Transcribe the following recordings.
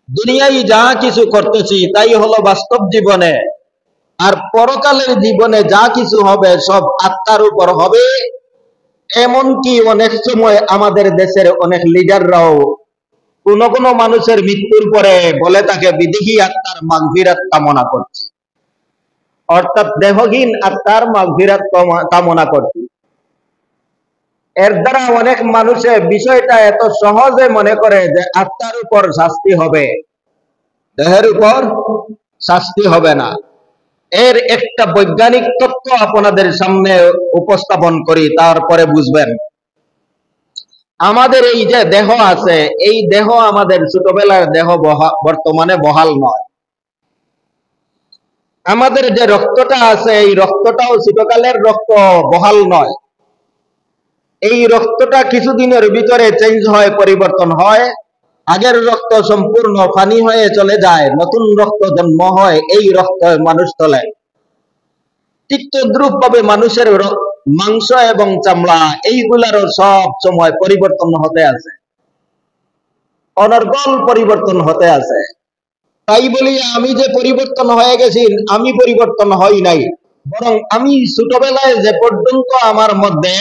দুনিয়ায় যা কিছু করতেছি তাই হলো বাস্তব জীবনে, আর পরকালের জীবনে যা কিছু হবে সব আত্মার উপর হবে। এমনকি অনেক সময় আমাদের দেশের অনেক লিডাররাও কোন কোন মানুষের মৃত্যুর পরে বলে তাকে বিদেহী আত্মার মাগফিরাত কামনা করছি, অর্থাৎ দেহহীন আত্মার মাগফিরাত কামনা করছি। এর দ্বারা অনেক মানুষের বিষয়টা এত সহজে মনে করে যে আত্মার উপর শাস্তি হবে, দেহের উপর শাস্তি হবে না। এর একটা বৈজ্ঞানিক তত্ত্ব আপনাদের সামনে উপস্থাপন করি, তারপরে বুঝবেন। আমাদের এই যে দেহ আছে, এই দেহ আমাদের ছোটবেলার দেহ বর্তমানে বহাল নয়। আমাদের যে রক্তটা আছে, এই রক্তটাও ছোটকালের রক্ত, বহাল নয়। এই রক্তটা কিছুদিনের ভিতরে চেঞ্জ হয়, পরিবর্তন হয়। আগের রক্ত সম্পূর্ণ পানি হয়ে চলে যায়, নতুন রক্ত জন্ম হয়, এই রক্ত মানুষ তোলে। ঠিক তদ্রূপ ভাবে মানুষের মাংস এবং চামড়া এইগুলারও সব সময় পরিবর্তন হতে আছে, অনর্গল পরিবর্তন হতে আছে। তাই বলি আমি যে পরিবর্তন হয়ে গেছি, আমি পরিবর্তন হই নাই, বরং আমি ছোটবেলায় যে পর্যন্ত আমার মধ্যে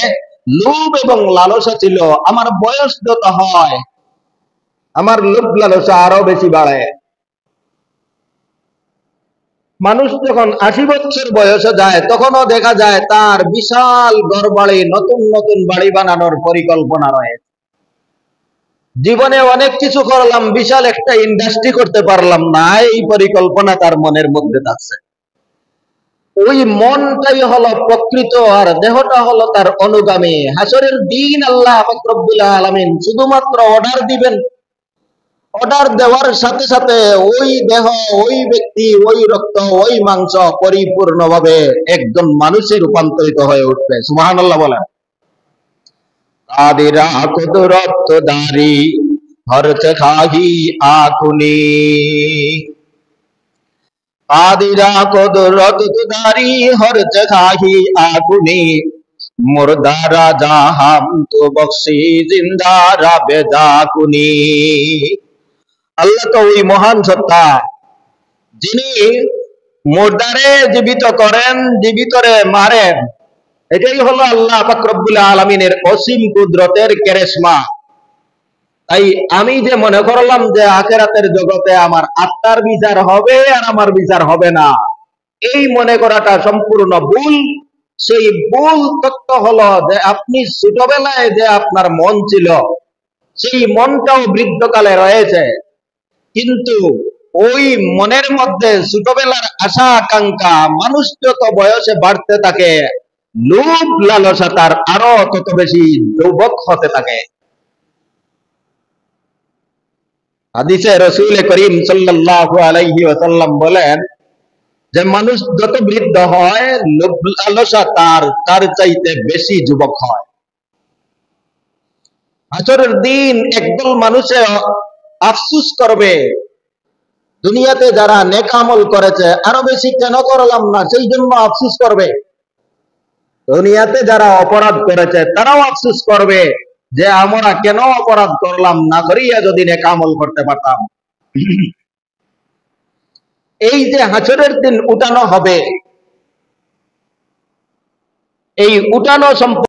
লোভ এবং লালসা ছিল, আমার বয়স যত হয় আমার লোভ লালসা আরো বেশি বাড়ে। মানুষ যখন 80 বছর বয়সে যায়, তখনও দেখা যায় তার বিশাল ঘরবাড়ি, নতুন নতুন বাড়ি বানানোর পরিকল্পনা রয়েছে। জীবনে অনেক কিছু করলাম, বিশাল একটা ইন্ডাস্ট্রি করতে পারলাম না, এই পরিকল্পনা তার মনের মধ্যে আছে। ওই মনটাই হলো প্রকৃত, আর দেহটা হলো তার অনুগামী। হাসরের দিন আল্লাহ পাক রব্বুল আলামিন শুধুমাত্র অর্ডার দিবেন, অর্ডার দেওয়ার সাথে সাথে ওই দেহ, ওই ব্যক্তি, ওই রক্ত, ওই মাংস পরিপূর্ণভাবে একজন মানুষে রূপান্তরিত হয়ে উঠবে। সুবহানাল্লাহ বলেন। কাদিরা কুদরত দারি হরত খাহি আকুনি, কাদিরা কুদরত দারি হরত খাহি আকুনি, মুর্দারা জাহাম তো বখশি জিন্দারা বেজাকুনি। আল্লাহ তো ওই মহান সত্তা, যিনি মুর্দারে জীবিত করেন, জীবিতরে মারেন। এটাই হলো আল্লাহ পাক রব্বুল আলামিনের অসীম কুদরতের কেরেশমা। তাই আমি যে মনে করলাম যে আখিরাতের জগতে আমার আত্মার বিচার হবে আর আমার বিচার হবে না, এই মনে করাটা সম্পূর্ণ ভুল। সেই ভুল তত্ত্ব হলো যে আপনি ছোটবেলায় যে আপনার মন ছিল, সেই মনটাও বৃদ্ধকালে রয়েছে, কিন্তু ওই মনের মধ্যে ছোটবেলার আশা আকাঙ্ক্ষা মানুষ যত বয়সে বাড়তে থাকে, লোভ লালসা তার আরো তত বেশি যৌবক হতে থাকে। হাদিসে রাসূল করিম সাল্লাল্লাহু আলাইহি ওয়াসাল্লাম বলেন যে মানুষ যত বৃদ্ধ হয়, লোভ লালসা তার চাইতে বেশি যুবক হয়। হাসরের দিন একদল মানুষে আফসোস করবে, দুনিয়াতে যারা নেক আমল করেছে আরো বেশি কেন করলাম না, সেই জন্য আফসোস করবে। দুনিয়াতে যারা অপরাধ করেছে তারাও আফসোস করবে যে আমরা কেন অপরাধ করলাম, না করিয়া যদি নেক আমল করতে পারতাম। এই যে হাসরের দিন উঠানো হবে, এই উঠানো সম্পর্কে